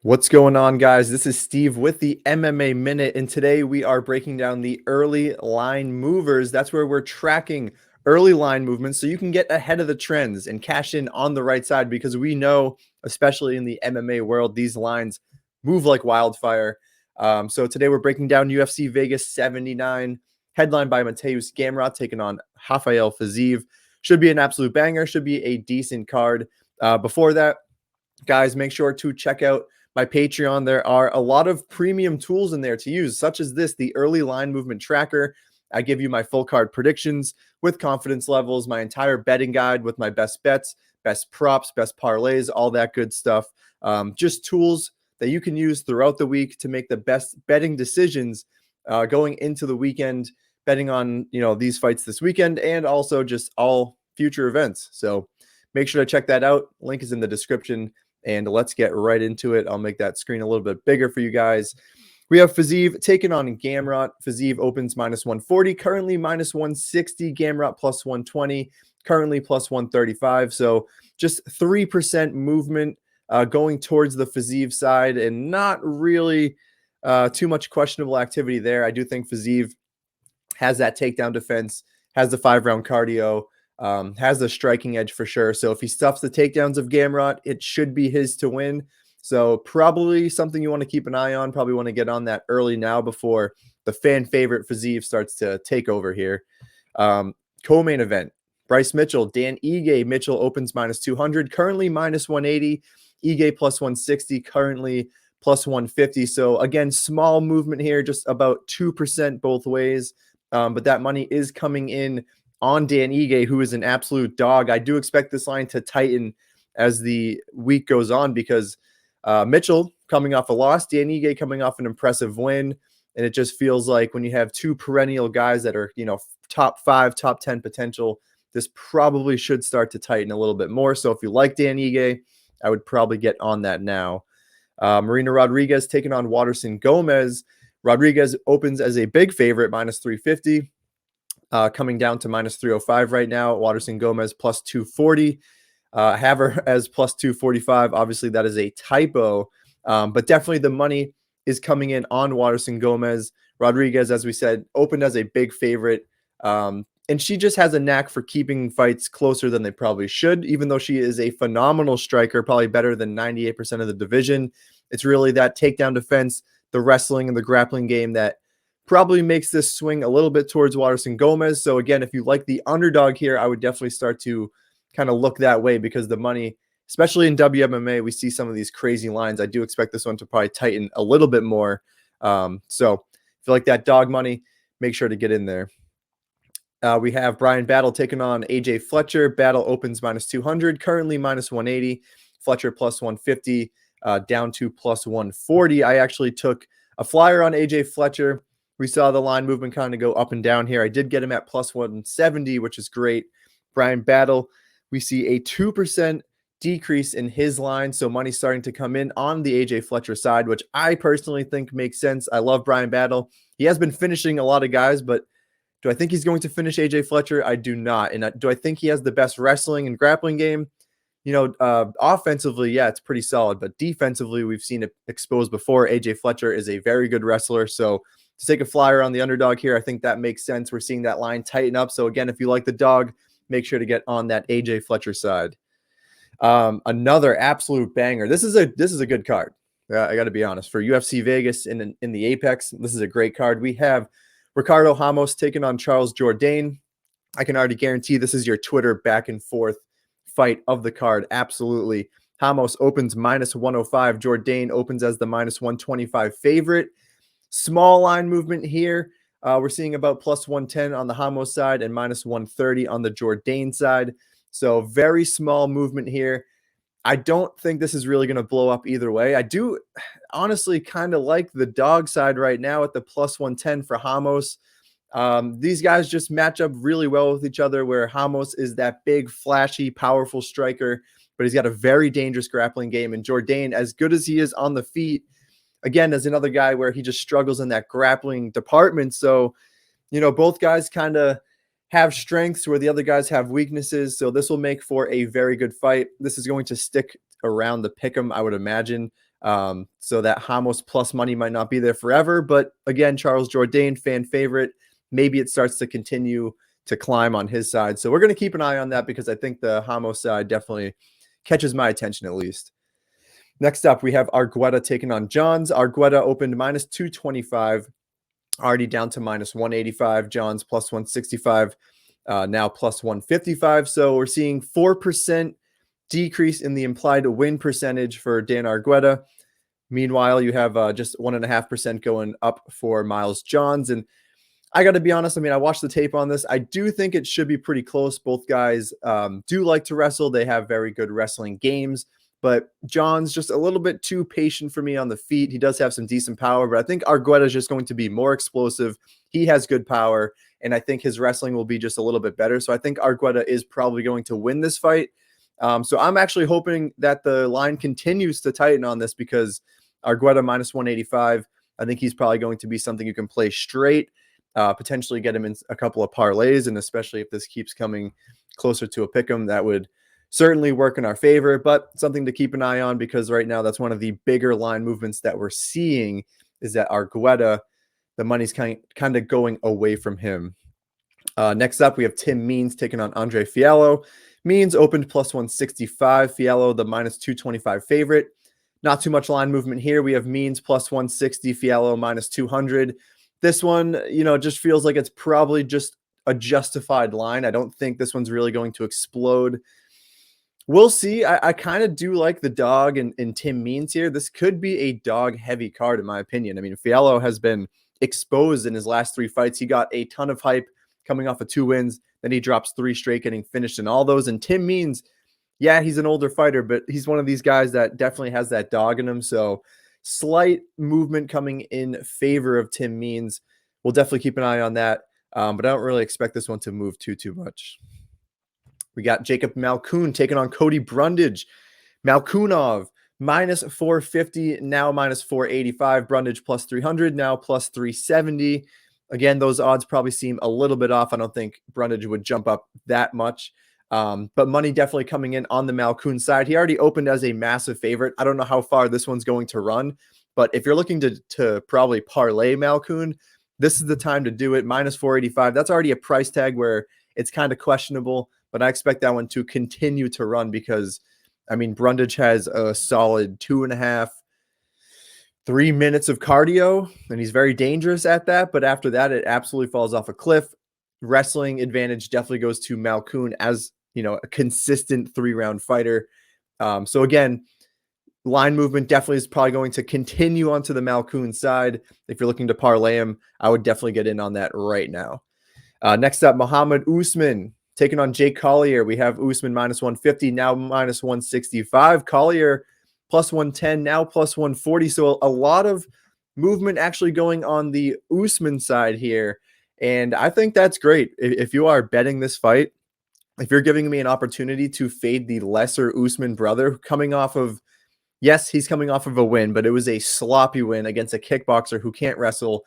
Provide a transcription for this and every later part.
What's going on, guys? This is Steve with the MMA Minute, and today we are breaking down the early line movers. That's where we're tracking early line movements so you can get ahead of the trends and cash in on the right side because we know, especially in the MMA world, these lines move like wildfire. So today we're breaking down UFC Vegas 79, headlined by Mateusz Gamrot taking on Rafael Fiziev. Should be an absolute banger, should be a decent card. Before that, guys, make sure to check out my Patreon. There are a lot of premium tools in there to use, such as this, the early line movement tracker. I give you my full card predictions with confidence levels, my entire betting guide with my best bets, best props, best parlays, all that good stuff. Just tools that you can use throughout the week to make the best betting decisions going into the weekend, betting on these fights this weekend and also just all future events. So make sure to check that out. Link is in the description. And let's get right into it. I'll make that screen a little bit bigger for you guys. We have Fiziev taking on Gamrot. Fiziev opens minus 140, currently minus 160. Gamrot plus 120, currently plus 135. So just 3% movement going towards the Fiziev side and not really too much questionable activity there. I do think Fiziev has that takedown defense, has the 5-round cardio, has the striking edge for sure. So if he stuffs the takedowns of Gamrot, it should be his to win. So probably something you want to keep an eye on. Probably want to get on that early now before the fan favorite Fiziev starts to take over here. Co-main event, Bryce Mitchell, Dan Ige. Mitchell opens minus 200, currently minus 180. Ige plus 160, currently plus 150. So again, small movement here, just about 2% both ways. But that money is coming in on Dan Ige, who is an absolute dog. I do expect this line to tighten as the week goes on because Mitchell coming off a loss, Dan Ige coming off an impressive win. And it just feels like when you have two perennial guys that are, top 5, top 10 potential, this probably should start to tighten a little bit more. So if you like Dan Ige, I would probably get on that now. Marina Rodriguez taking on Waterson Gomez. Rodriguez opens as a big favorite, minus 350. Coming down to minus 305 right now. Waterson Gomez plus 240. Have her as plus 245. Obviously, that is a typo, but definitely the money is coming in on Waterson Gomez. Rodriguez, as we said, opened as a big favorite, and she just has a knack for keeping fights closer than they probably should, even though she is a phenomenal striker, probably better than 98% of the division. It's really that takedown defense, the wrestling, and the grappling game that probably makes this swing a little bit towards Waterson Gomez. So again, if you like the underdog here, I would definitely start to kind of look that way because the money, especially in WMMA, we see some of these crazy lines. I do expect this one to probably tighten a little bit more. So if you like that dog money, make sure to get in there. We have Brian Battle taking on AJ Fletcher. Battle opens minus 200, currently minus 180. Fletcher plus 150, down to plus 140. I actually took a flyer on AJ Fletcher. We saw the line movement kind of go up and down here. I did get him at plus 170, which is great. Brian Battle, we see a 2% decrease in his line. So money starting to come in on the AJ Fletcher side, which I personally think makes sense. I love Brian Battle. He has been finishing a lot of guys, but do I think he's going to finish AJ Fletcher? I do not. And do I think he has the best wrestling and grappling game? Offensively, yeah, it's pretty solid, but defensively, we've seen it exposed before. AJ Fletcher is a very good wrestler. So to take a flyer on the underdog here, I think that makes sense. We're seeing that line tighten up. So again, if you like the dog, make sure to get on that AJ Fletcher side. Another absolute banger. This is a good card. I got to be honest. For UFC Vegas in the Apex, this is a great card. We have Ricardo Ramos taking on Charles Jourdain. I can already guarantee this is your Twitter back and forth fight of the card. Absolutely. Ramos opens minus 105. Jourdain opens as the minus 125 favorite. Small line movement here. We're seeing about plus 110 on the Ramos side and minus 130 on the Jourdain side. So very small movement here. I don't think this is really going to blow up either way. I do honestly kind of like the dog side right now at the plus 110 for Ramos. These guys just match up really well with each other, where Ramos is that big, flashy, powerful striker, but he's got a very dangerous grappling game. And Jourdain, as good as he is on the feet, again, is another guy where he just struggles in that grappling department. So, both guys kind of have strengths where the other guys have weaknesses. So this will make for a very good fight. This is going to stick around the pick'em, I would imagine. So that Ramos plus money might not be there forever. But again, Charles Jourdain, fan favorite. Maybe it starts to continue to climb on his side. So we're going to keep an eye on that because I think the Ramos side definitely catches my attention at least. Next up, we have Argueta taking on Johns. Argueta opened minus 225, already down to minus 185. Johns plus 165, now plus 155. So we're seeing 4% decrease in the implied win percentage for Dan Argueta. Meanwhile, you have just 1.5% going up for Miles Johns. And I got to be honest, I mean, I watched the tape on this. I do think it should be pretty close. Both guys do like to wrestle. They have very good wrestling games. But John's just a little bit too patient for me on the feet. He does have some decent power, but I think Argueta is just going to be more explosive. He has good power, and I think his wrestling will be just a little bit better. So I think Argueta is probably going to win this fight. So I'm actually hoping that the line continues to tighten on this because Argueta minus 185, I think he's probably going to be something you can play straight, potentially get him in a couple of parlays, and especially if this keeps coming closer to a pick'em, that would certainly work in our favor, but something to keep an eye on because right now that's one of the bigger line movements that we're seeing is that Argueta, the money's kind of going away from him. Next up, we have Tim Means taking on Andre Fiallo. Means opened plus 165. Fiallo, the minus 225 favorite. Not too much line movement here. We have Means plus 160. Fiallo minus 200. This one, just feels like it's probably just a justified line. I don't think this one's really going to explode. We'll see. I kind of do like the dog in Tim Means here. This could be a dog-heavy card, in my opinion. I mean, Fiallo has been exposed in his last 3 fights. He got a ton of hype coming off of 2 wins. Then he drops 3 straight, getting finished in all those. And Tim Means, yeah, he's an older fighter, but he's one of these guys that definitely has that dog in him. So slight movement coming in favor of Tim Means. We'll definitely keep an eye on that, but I don't really expect this one to move too much. We got Jacob Malkoun taking on Cody Brundage. Malkounov minus 450, now minus 485. Brundage plus 300, now plus 370. Again, those odds probably seem a little bit off. I don't think Brundage would jump up that much. But money definitely coming in on the Malkoun side. He already opened as a massive favorite. I don't know how far this one's going to run, but if you're looking to probably parlay Malkoun, this is the time to do it. Minus 485. That's already a price tag where it's kind of questionable, but I expect that one to continue to run because, I mean, Brundage has a solid 2.5, 3 minutes of cardio, and he's very dangerous at that. But after that, it absolutely falls off a cliff. Wrestling advantage definitely goes to Malkoun as, a consistent 3-round fighter. So again, line movement definitely is probably going to continue onto the Malkoun side. If you're looking to parlay him, I would definitely get in on that right now. Next up, Muhammad Usman taking on Jake Collier. We have Usman minus 150, now minus 165. Collier plus 110, now plus 140. So a lot of movement actually going on the Usman side here. And I think that's great. If you are betting this fight, if you're giving me an opportunity to fade the lesser Usman brother coming off of, yes, he's coming off of a win, but it was a sloppy win against a kickboxer who can't wrestle.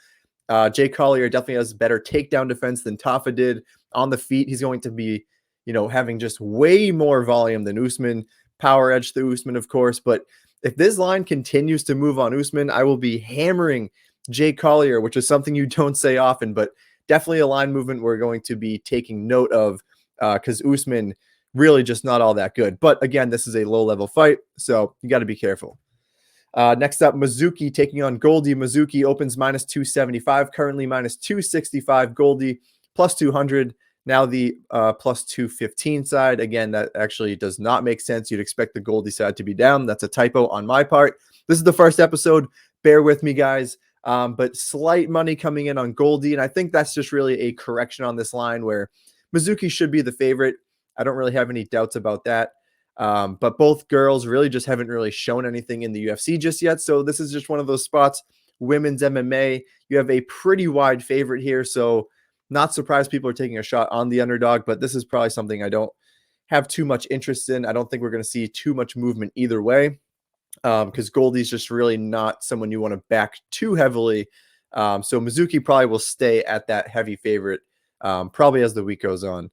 Jake Collier definitely has better takedown defense than Tafa did. On the feet, he's going to be, having just way more volume than Usman. Power edge to Usman, of course. But if this line continues to move on Usman, I will be hammering Jake Collier, which is something you don't say often, but definitely a line movement we're going to be taking note of because Usman really just not all that good. But again, this is a low-level fight, so you got to be careful. Next up, Mizuki taking on Goldie. Mizuki opens minus 275, currently minus 265. Goldie plus 200. Now the plus 215 side. Again, that actually does not make sense. You'd expect the Goldie side to be down. That's a typo on my part. This is the first episode. Bear with me, guys. But slight money coming in on Goldie, and I think that's just really a correction on this line where Mizuki should be the favorite. I don't really have any doubts about that. But both girls really just haven't really shown anything in the UFC just yet. So this is just one of those spots. Women's MMA, you have a pretty wide favorite here. So not surprised people are taking a shot on the underdog, but this is probably something I don't have too much interest in. I don't think we're going to see too much movement either way because Goldie's just really not someone you want to back too heavily. So Mizuki probably will stay at that heavy favorite probably as the week goes on.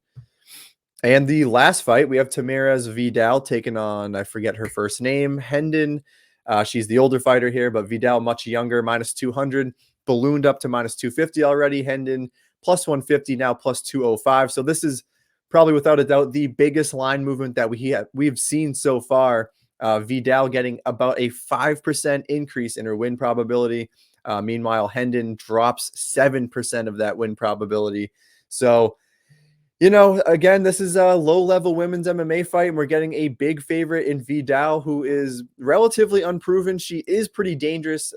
And the last fight, we have Tamirez Vidal taking on, I forget her first name, Hendon She's the older fighter here, but Vidal much younger, minus 200, ballooned up to minus 250 already. Hendon plus 150, now plus 205. So this is probably without a doubt the biggest line movement that we've seen so far. Vidal getting about a 5% increase in her win probability. Meanwhile, Hendon drops 7% of that win probability. So, again, this is a low-level women's MMA fight, and we're getting a big favorite in Vidal, who is relatively unproven. She is pretty dangerous,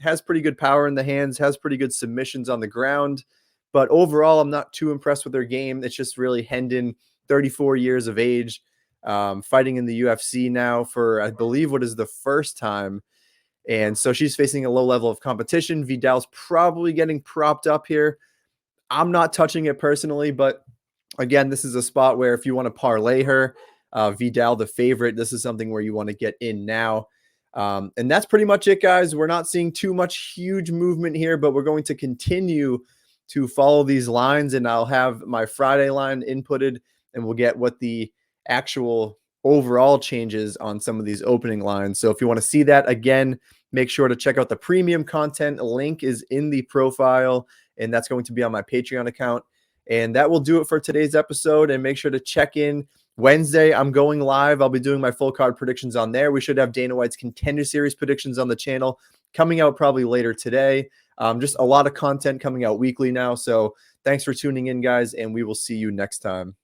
has pretty good power in the hands, has pretty good submissions on the ground. But overall, I'm not too impressed with her game. It's just really Hendon, 34 years of age, fighting in the UFC now for, I believe, what is the first time. And so she's facing a low level of competition. Vidal's probably getting propped up here. I'm not touching it personally, but again, this is a spot where if you want to parlay her, Vidal the favorite, this is something where you want to get in now. And that's pretty much it, guys. We're not seeing too much huge movement here, but we're going to continue to follow these lines, and I'll have my Friday line inputted, and we'll get what the actual overall changes on some of these opening lines. So if you want to see that, again, make sure to check out the premium content. A link is in the profile, and that's going to be on my Patreon account. And that will do it for today's episode. And make sure to check in Wednesday. I'm going live. I'll be doing my full card predictions on there. We should have Dana White's Contender Series predictions on the channel coming out probably later today. Just a lot of content coming out weekly now. So thanks for tuning in, guys, and we will see you next time.